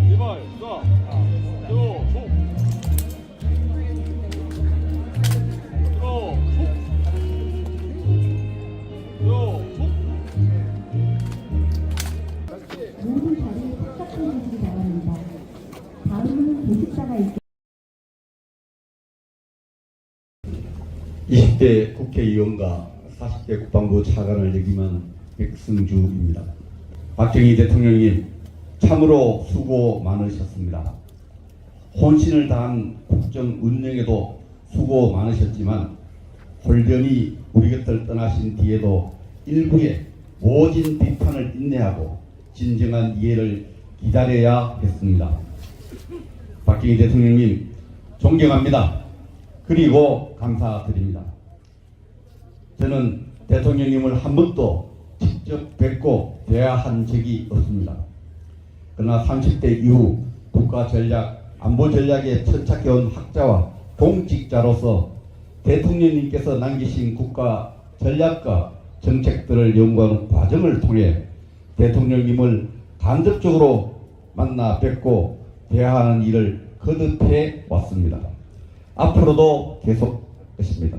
리발 쏴 들어 속 들어 속 모든 자리에 착착한 모습이 나갑니다. 다음은 교습자가 있겠습니다. 20대 국회의원과 40대 국방부 차관을 역임한 백승주입니다. 박정희 대통령님 참으로 수고 많으셨습니다. 혼신을 다한 국정 운영에도 수고 많으셨지만 홀병이 우리 곁을 떠나신 뒤에도 일부의 모진 비판을 인내하고 진정한 이해를 기다려야 했습니다. 박정희 대통령님 존경합니다. 그리고 감사드립니다. 저는 대통령님을 한 번도 직접 뵙고 대화한 적이 없습니다. 그러나 30대 이후 국가전략, 안보전략에 천착해온 학자와 공직자로서 대통령님께서 남기신 국가 전략과 정책들을 연구하는 과정을 통해 대통령님을 간접적으로 만나 뵙고 대화하는 일을 거듭해 왔습니다. 앞으로도 계속 것입니다.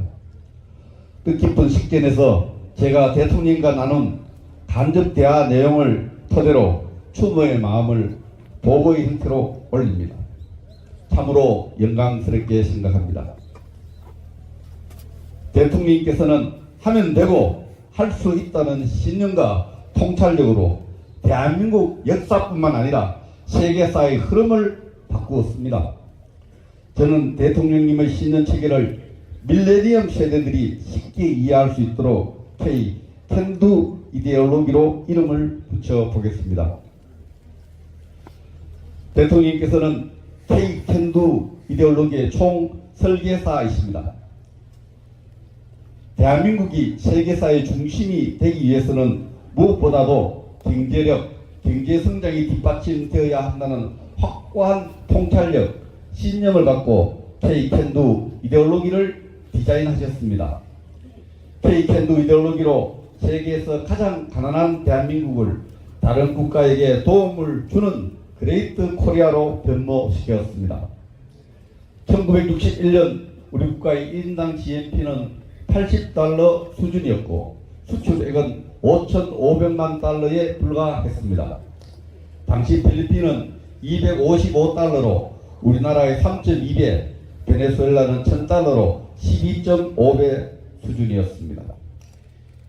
뜻깊은 식전에서 제가 대통령과 나눈 간접 대화 내용을 토대로 추모의 마음을 보고의 형태로 올립니다. 참으로 영광스럽게 생각합니다. 대통령께서는 하면 되고 할 수 있다는 신념과 통찰력으로 대한민국 역사뿐만 아니라 세계사의 흐름을 바꾸었습니다. 저는 대통령님의 신년 체계를 밀레니엄 세대들이 쉽게 이해할 수 있도록 K-10Do 이데올로기로 이름을 붙여보겠습니다. 대통령께서는 K-10Do 이데올로기의 총 설계사이십니다. 대한민국이 세계사의 중심이 되기 위해서는 무엇보다도 경제력, 경제성장이 뒷받침되어야 한다는 확고한 통찰력, 신념을 갖고 K-10Do 이데올로기를 디자인하셨습니다. K-10Do 이데올로기로 세계에서 가장 가난한 대한민국을 다른 국가에게 도움을 주는 그레이트 코리아로 변모시켰습니다. 1961년 우리 국가의 1인당 GNP는 $80 수준이었고 수출액은 5,500만 달러에 불과했습니다. 당시 필리핀은 $255로 우리나라의 3.2배, 베네수엘라는 $1,000로 12.5배 수준이었습니다.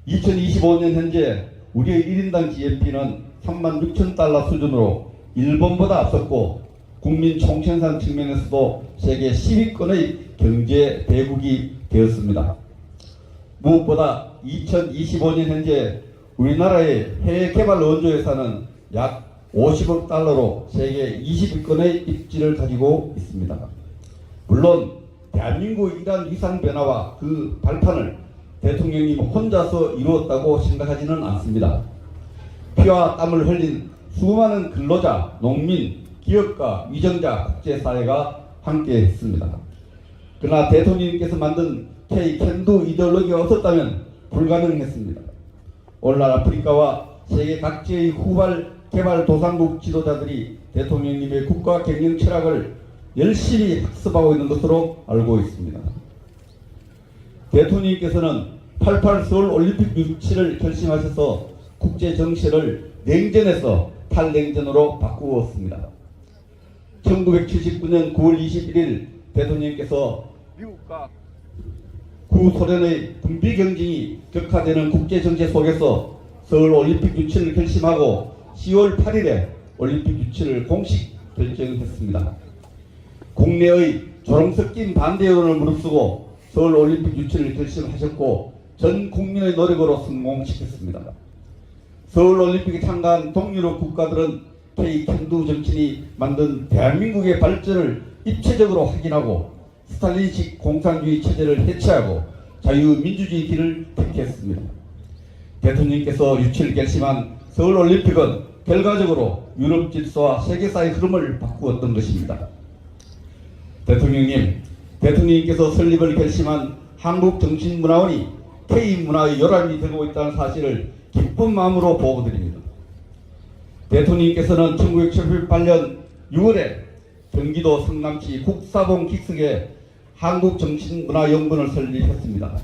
2025년 현재 우리의 1인당 GNP는 $36,000 수준으로 일본보다 앞섰고 국민 총생산 측면에서도 세계 10위권의 경제 대국이 되었습니다. 무엇보다 2025년 현재 우리나라의 해외 개발 원조 예산은 약 $50억 달러로 세계 20위권의 입지를 가지고 있습니다. 물론 대한민국의 이러한 위상 변화와 그 발판을 대통령님 혼자서 이루었다고 생각하지는 않습니다. 피와 땀을 흘린 수많은 근로자, 농민, 기업가, 위정자, 국제사회가 함께 했습니다. 그러나 대통령님께서 만든 K-10Do 이데올로기가 없었다면 불가능했습니다. 오늘날 아프리카와 세계 각지의 후발 개발도상국 지도자들이 대통령님의 국가 경영 철학을 열심히 학습하고 있는 것으로 알고 있습니다. 대통령께서는 88 서울올림픽 유치를 결심하셔서 국제 정세를 냉전에서 탈냉전으로 바꾸었습니다. 1979년 9월 21일 대통령께서 미국과 구소련의 군비 경쟁이 격화되는 국제 정세 속에서 서울올림픽 유치를 결심하고 10월 8일에 올림픽 유치를 공식 결정했습니다. 국내의 조롱 섞인 반대 여론을 무릅쓰고 서울올림픽 유치를 결심하셨고 전 국민의 노력으로 성공시켰습니다. 서울올림픽에 참가한 동유럽 국가들은 K-10Do 정신이 만든 대한민국의 발전을 입체적으로 확인하고 스탈린식 공산주의 체제를 해체하고 자유민주주의 길을 택했습니다. 대통령께서 유치를 결심한 서울올림픽은 결과적으로 유럽 질서와 세계사의 흐름을 바꾸었던 것입니다. 대통령님께서 설립을 결심한 한국정신문화원이 K문화의 요람이 되고 있다는 사실을 기쁜 마음으로 보고드립니다. 대통령께서는 1978년 6월에 경기도 성남시 국사봉 긱스에 한국정신문화연구원을 설립했습니다.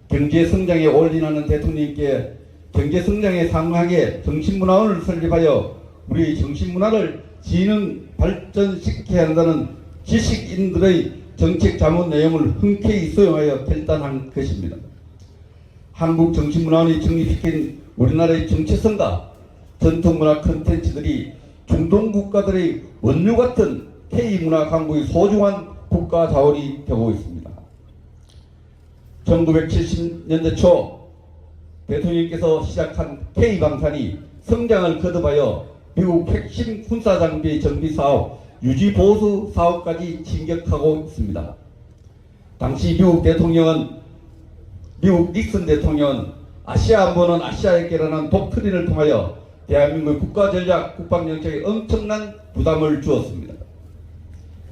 경제성장에 올인하는 대통령께 경제성장에 상응하게 정신문화원을 설립하여 우리 정신문화를 진흥 발전시켜야 한다는 지식인들의 정책 자문 내용을 흔쾌히 수용하여 결단한 것입니다. 한국정신문화원이 정립시킨 우리나라의 정체성과 전통문화 콘텐츠들이 중동 국가들의 원유 같은 K문화 강국의 소중한 국가 자원이 되고 있습니다. 1970년대 초 대통령께서 시작한 K방산이 성장을 거듭하여 미국 핵심 군사장비 정비 사업, 유지 보수 사업까지 진격하고 있습니다. 당시 미국 닉슨 대통령은 아시아 안보는 아시아에게라는 독트린을 통하여 대한민국의 국가전략 국방정책에 엄청난 부담을 주었습니다.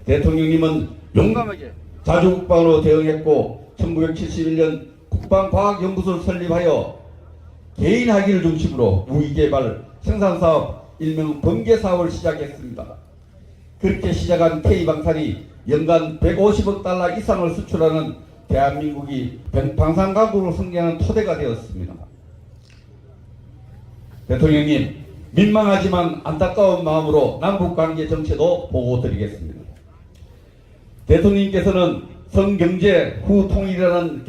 대통령님은 용감하게 자주국방으로 대응했고 1971년 국방과학연구소를 설립하여 개인 학위를 중심으로 무기개발 생산사업 일명 번개사업을 시작했습니다. 그렇게 시작한 K방산이 연간 150억 달러 이상을 수출하는 대한민국이 방산강국으로 성장하는 토대가 되었습니다. 대통령님, 민망하지만 안타까운 마음으로 남북관계 정체도 보고드리겠습니다. 대통령님께서는 성경제 후 통일이라는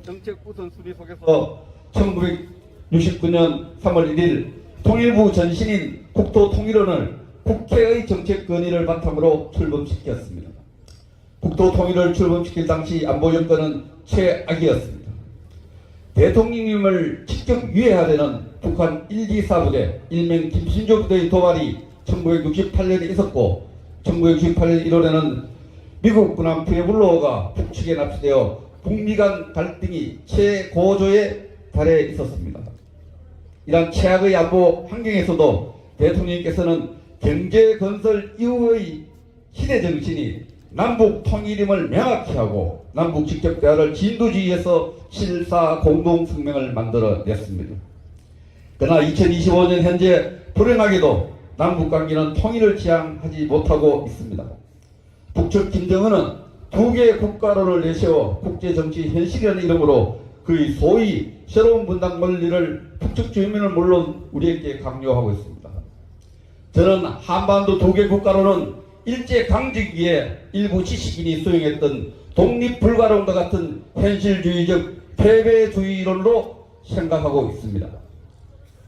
정책 우선순위 속에서 1969년 3월 1일 통일부 전신인 국토통일원을 국회의 정책 건의를 바탕으로 출범시켰습니다. 국토통일을 출범시킬 당시 안보 여건은 최악이었습니다. 대통령님을 직접 위해하려는 북한 1, 2, 4부대 일명 김신조 부대의 도발이 1968년에 있었고 1968년 1월에는 미국 군함 푸에블로가 북측에 납치되어 북미 간 갈등이 최고조에 달해 있었습니다. 이런 최악의 안보 환경에서도 대통령께서는 경제 건설 이후의 시대 정신이 남북 통일임을 명확히 하고 남북 직접 대화를 진두지휘해서 실사 공동 성명을 만들어냈습니다. 그러나 2025년 현재 불행하게도 남북 관계는 통일을 지향하지 못하고 있습니다. 북측 김정은은 두 개의 국가론을 내세워 국제정치 현실이라는 이름으로 그의 소위 새로운 분단 논리를 북측 주민은 물론 우리에게 강요하고 있습니다. 저는 한반도 두 개 국가론은 일제강점기에 일부 지식인이 수용했던 독립불가론과 같은 현실주의적 패배주의론으로 생각하고 있습니다.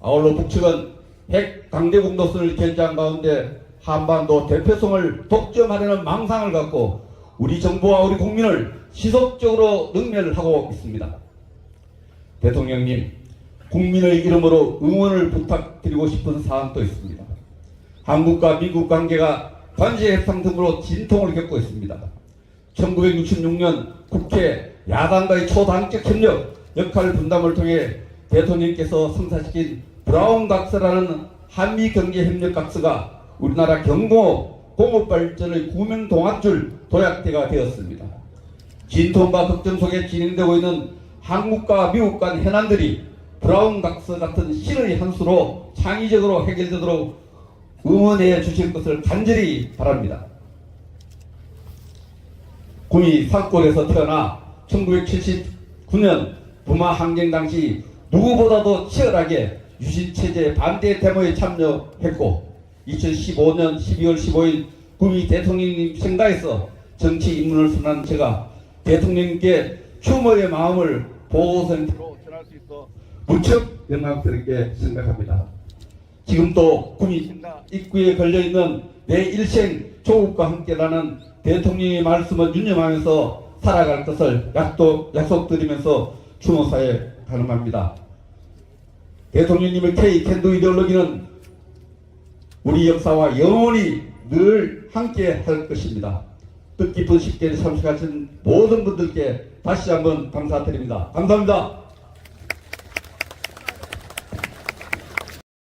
아울러 북측은 핵 강대국 노선을 견지한 가운데 한반도 대표성을 독점하려는 망상을 갖고 우리 정부와 우리 국민을 지속적으로 능멸하고 있습니다. 대통령님, 국민의 이름으로 응원을 부탁드리고 싶은 사안도 있습니다. 한국과 미국 관계가 관세 협상 등으로 진통을 겪고 있습니다. 1966년 국회 야당과의 초당적 협력, 역할 분담을 통해 대통령께서 성사시킨 브라운 각서라는 한미 경제 협력 각서가 우리나라 경공업, 공업 발전의 구명 동아줄 도약대가 되었습니다. 진통과 걱정 속에 진행되고 있는 한국과 미국 간 현안들이 브라운 각서 같은 신의 한 수로 창의적으로 해결되도록 응원해 주실 것을 간절히 바랍니다. 군이 산골에서 태어나 1979년 부마 항쟁 당시 누구보다도 치열하게 유신체제 반대 데모에 참여했고 2015년 12월 15일 구미 대통령님 생가에서 정치 입문을 선언한 제가 대통령님께 추모의 마음을 보호센터로 전할 수 있어 무척 영광스럽게 생각합니다. 지금도 구미 생가 입구에 걸려있는 내 일생 조국과 함께라는 대통령의 말씀을 유념하면서 살아갈 것을 약속드리면서 추모사에 가능합니다. 대통령님의 K-캔도 이데올로기는 우리 역사와 영원히 늘 함께 할 것입니다. 뜻깊은 식대에 참석하신 모든 분들께 다시 한번 감사드립니다. 감사합니다.